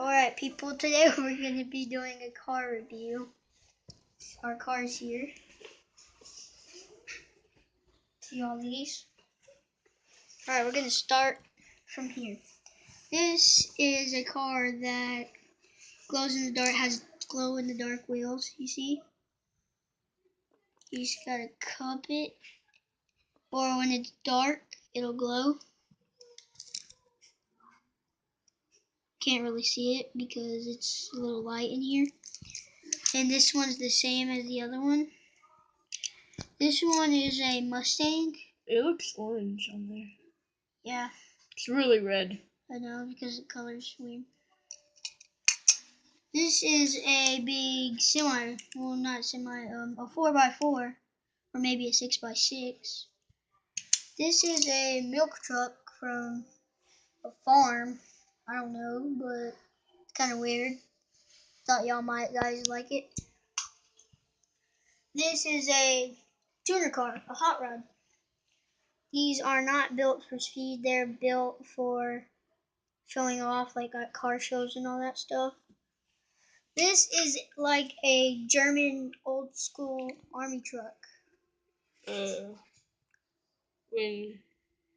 Alright people, today we're going to be doing a car review. Our car's here. See all these? Alright, we're going to start from here. This is a car that glows in the dark, has glow in the dark wheels, you see? You just got to cup it, or when it's dark, it'll glow. Can't really see it because it's a little light in here. And this one's the same as the other one. This one is a Mustang. It looks orange on there. Yeah. It's really red. I know, because the color's weird. This is a big semi, well not semi, a 4x4, or maybe a 6x6. This is a milk truck from a farm. I don't know, but it's kind of weird. Thought y'all guys like it. This is a tuner car, a hot rod. These are not built for speed, they're built for showing off, like at car shows and all that stuff. This is like a German old school army truck. When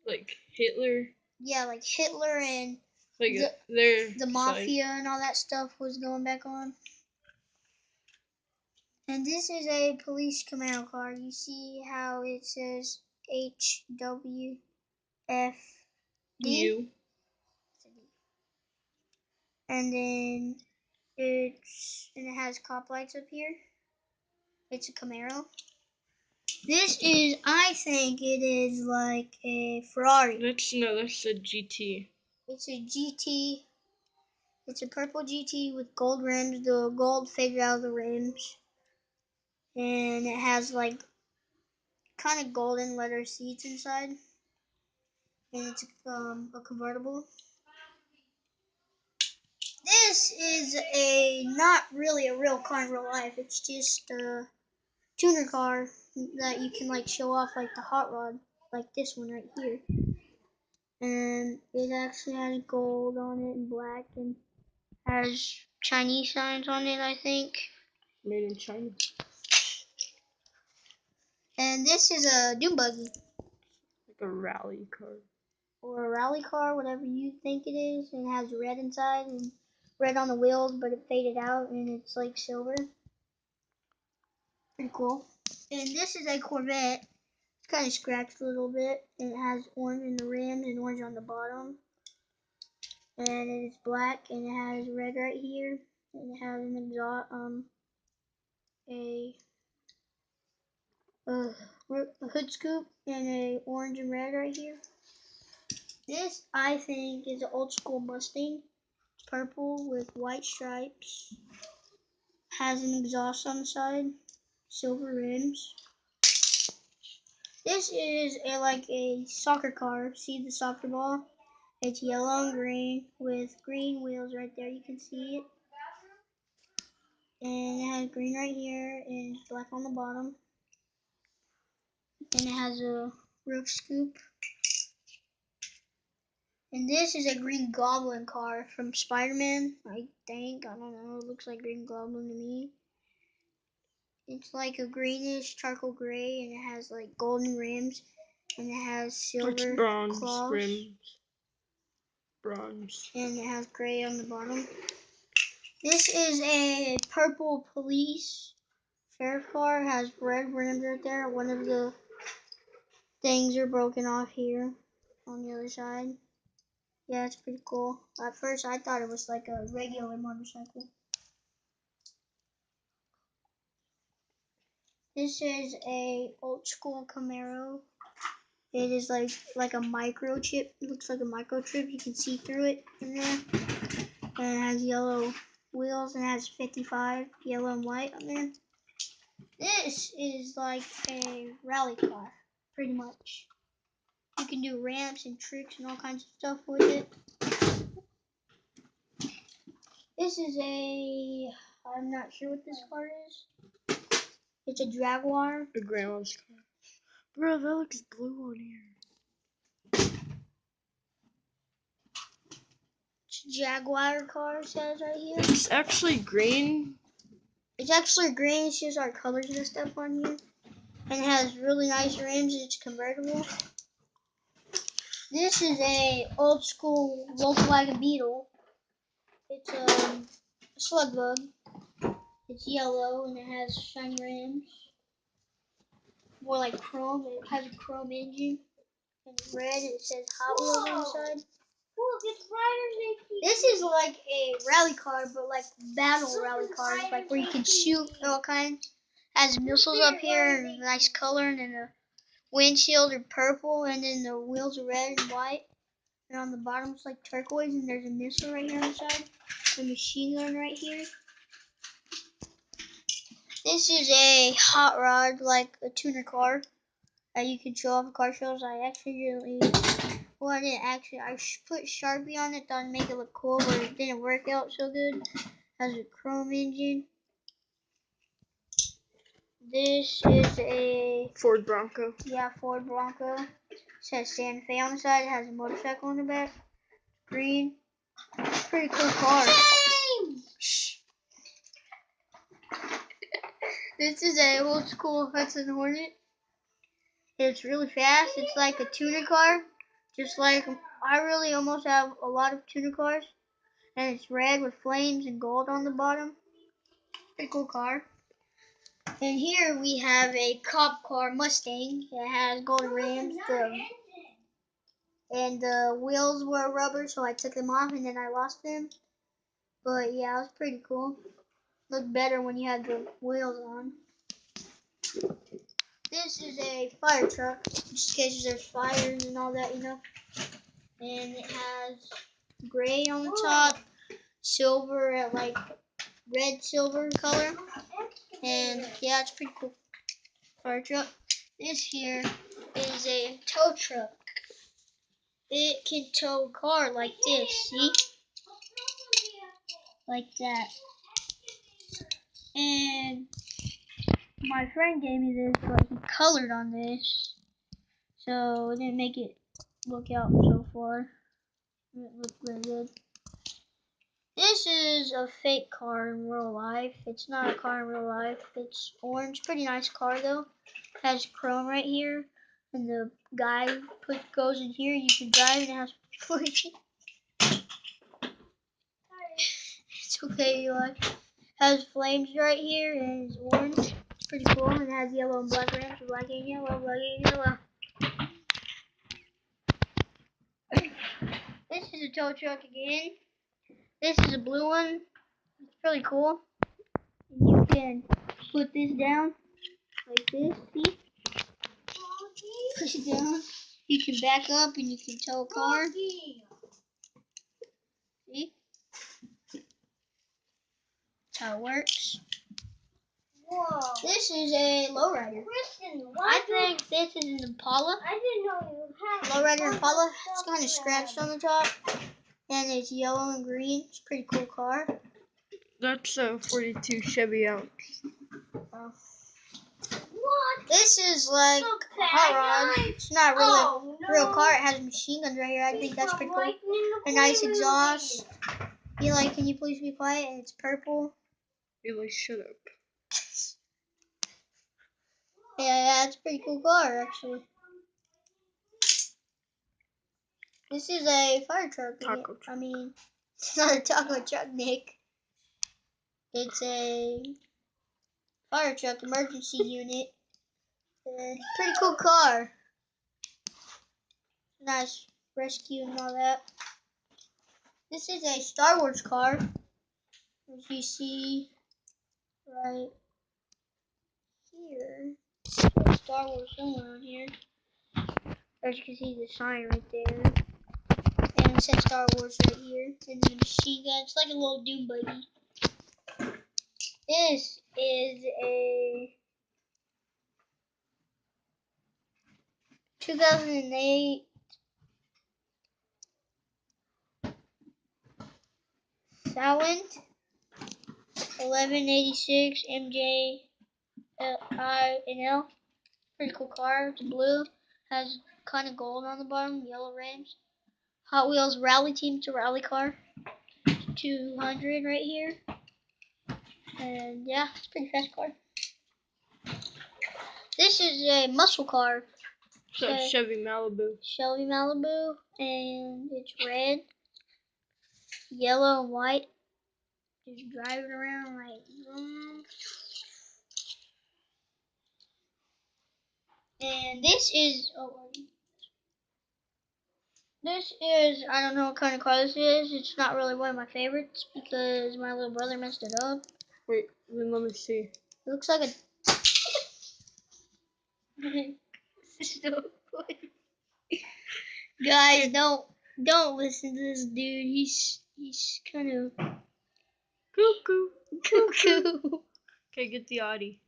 like Hitler. Yeah, like Hitler and like the mafia and all that stuff was going back on. And this is a police commando car. You see how it says HWFD? U. And then it has cop lights up here. It's a Camaro. This is, I think it is like a Ferrari. That's a GT. It's a GT. It's a purple GT with gold rims. The gold faded out of the rims. And it has like kind of golden leather seats inside. And it's a convertible. This is not really a real car in real life. It's just a tuner car that you can like show off, like the hot rod, like this one right here. And it actually has gold on it and black, and has Chinese signs on it, I think. Made in China. And this is a dune buggy. Like a rally car. Or a rally car, whatever you think it is. And it has red inside and red on the wheels, but it faded out and it's like silver. Pretty cool. And this is a Corvette. It's kind of scratched a little bit. And it has orange in the rims and orange on the bottom. And it is black and it has red right here. And it has an exhaust, a hood scoop and a orange and red right here. This, I think, is an old school Mustang. It's purple with white stripes. Has an exhaust on the side. Silver rims. This is like a soccer car. See the soccer ball? It's yellow and green with green wheels right there. You can see it. And it has green right here and black on the bottom. And it has a roof scoop. And this is a Green Goblin car from Spider-Man, I think. I don't know. It looks like Green Goblin to me. It's like a greenish charcoal gray, and it has like golden rims, and it has silver bronze claws. rims. Bronze. And it has gray on the bottom. This is a purple police sheriff car. It has red rims right there. One of the things are broken off here on the other side. Yeah, it's pretty cool. At first, I thought it was like a regular motorcycle. This is a old school Camaro. It is like a microchip. It looks like a microchip. You can see through it in there. And it has yellow wheels and it has 55 yellow and white on there. This is like a rally car, pretty much. You can do ramps and tricks and all kinds of stuff with it. This is I'm not sure what this car is. It's a Jaguar. A grandma's car. Bro, that looks blue on here. It's Jaguar car it says right here. It's actually green. It's actually green. It's just our colors and stuff on here. And it has really nice rims. It's convertible. This is a old school Volkswagen Beetle. It's a slug bug. It's yellow and it has shiny rims. More like chrome. It has a chrome engine. And it's red and it says Hot Wheels on the side. Look, it's Riders ATV. This is like a rally car, but like battle rally cars, like where you can shoot all kinds. Has missiles up here and a nice color, and then the windshield are purple, and then the wheels are red and white. And on the bottom it's like turquoise, and there's a missile right here on the side. A machine gun right here. This is a hot rod, like a tuner car that you can show off at car shows. I put Sharpie on it, thought it'd make it look cool, but it didn't work out so good. Has a chrome engine. This is a Ford Bronco. Ford Bronco. It says Santa Fe on the side. It has a motorcycle in the back. Green. Pretty cool car. This is a old school Hudson Hornet. It's really fast. It's like a tuner car. Just like I really almost have a lot of tuner cars. And it's red with flames and gold on the bottom. Pretty cool car. And here we have a cop car Mustang. It has gold rims. And the wheels were rubber, so I took them off and then I lost them. But yeah, it was pretty cool. Looked better when you had the wheels on. This is a fire truck, just in case there's fires and all that, you know. And it has gray on the top, silver at like red silver color. And yeah, it's pretty cool fire truck. This here is a tow truck. It can tow a car like this, see? Like that. And my friend gave me this, but he colored on this, so it didn't make it look out so far. It looked really good. This is a fake car in real life. It's not a car in real life. It's orange. Pretty nice car though. Has chrome right here, and the guy goes in here. You can drive, and it has flames. It's okay, Eli. Has flames right here, and it's orange. It's pretty cool, and it has yellow and black rims. Black and yellow, black and yellow. This is a tow truck again. This is a blue one. It's really cool. You can put this down like this, see? Push it down. You can back up and you can tow a car. See? That's how it works. Whoa. This is a lowrider. Kristen, I think this is an Impala. I didn't know you had Lowrider Impala. It's kind of scratched on the top. And it's yellow and green. It's a pretty cool car. That's a 42 Chevy Out. What? This is like Okay, a hot rod. guys. It's not really Oh, no. a real car. It has machine guns right here. I think that's pretty cool. A nice exhaust. Eli, can you please be quiet? And it's purple. Really, shut up. Yeah, it's a pretty cool car actually. This is a fire truck. Taco truck. I mean, it's not a taco truck, Nick. It's a fire truck emergency unit. Pretty cool car. Nice rescue and all that. This is a Star Wars car, as you see right here. There's Star Wars somewhere on here. As you can see, the sign right there. And it says Star Wars right here. And the machine gun. It's like a little Doom buggy. This is a 2008 Salland 1186 MJ I and L. Pretty cool car. It's blue. Has kind of gold on the bottom. Yellow rims. Hot Wheels Rally Team. It's a rally car. 200 right here. And yeah, it's a pretty fast car. This is a muscle car. It's a Chevy Malibu. Chevy Malibu, and it's red, yellow, and white. Just driving around like. And this is. This is. I don't know what kind of car this is. It's not really one of my favorites because my little brother messed it up. Wait, then let me see. It looks like a. So funny. Guys, don't listen to this dude. He's kind of Cuckoo. cuckoo. Okay, get the Audi.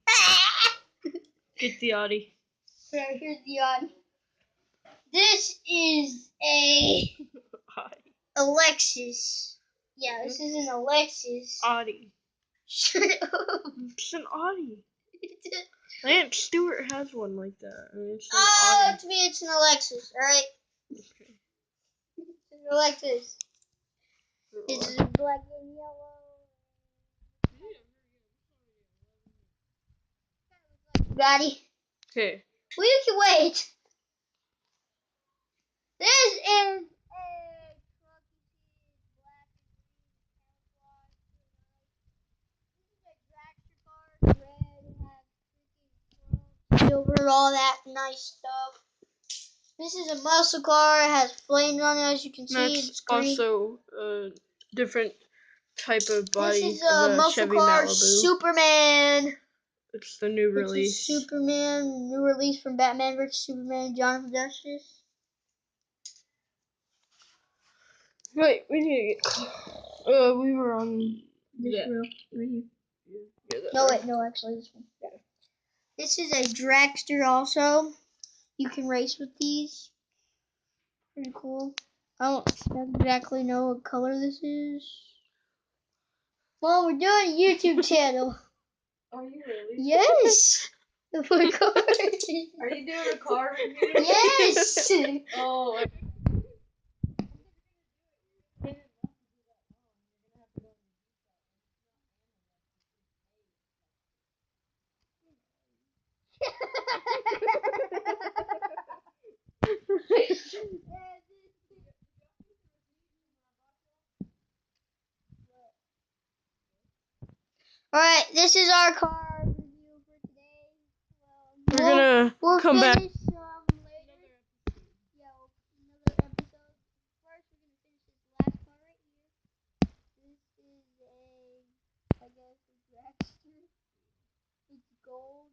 Get the Audi. Okay, here's the Audi. This is a Audi. Lexus. Yeah, this is an Lexus. Audi. Shut up. It's an Audi. Aunt Stewart has one like that. I mean, it's an Oh, Audi. to me, it's an Lexus. All right, Okay. it's an Lexus. It's black and yellow. Bugatti. Okay. Well, you can wait. This is a truck. Black and green, camouflage. This is a dragster car. Red, has freaking silver, all that nice stuff. This is a muscle car. It has flames on it, as you can see. That's It's green. also a different type of body This is of a a muscle Chevy car, Malibu. Superman. It's the new It's a release. Superman, new release from Batman vs Superman, Dawn of Justice. Wait, we need to get. We were on This that. real, right here. Yeah, that No, row. wait, no, actually, this one. This is a dragster also. You can race with these. Pretty cool. I don't exactly know what color this is. Well, we're doing a YouTube channel. Are you really? Yes. Of course. Are you doing a car review? Yes. Oh. Alright, this is our car review for today. We're gonna We'll come back. finish later. Yeah, another episode. First, we're gonna finish this last car right here. This is I guess, a dragster. It's gold.